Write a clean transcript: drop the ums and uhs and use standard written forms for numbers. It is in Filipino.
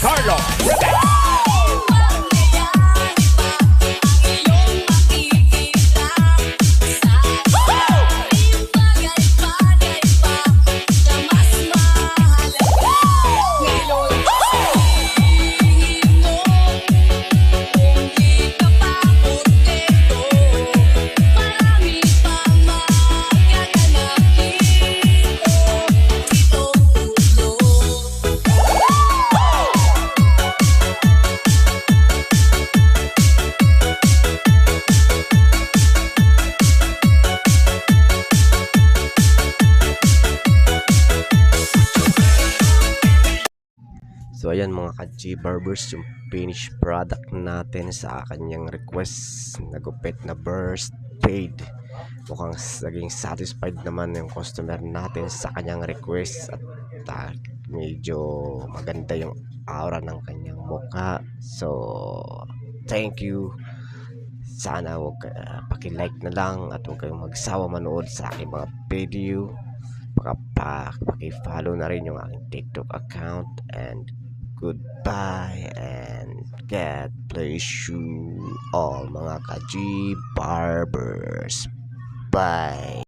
Carlo. So ayan mga ka-G Barbers, yung finished product natin sa kanyang request na gupit na burst fade. Mukhang naging satisfied naman yung customer natin sa kanyang request at medyo maganda yung aura ng kanyang mukha. So thank you. Sana wag paki-like na lang at huwag kayong magsawa manood sa aking mga video. Paki-follow na rin yung aking TikTok account, and goodbye and God bless you all mga ka-G Barbers. Bye.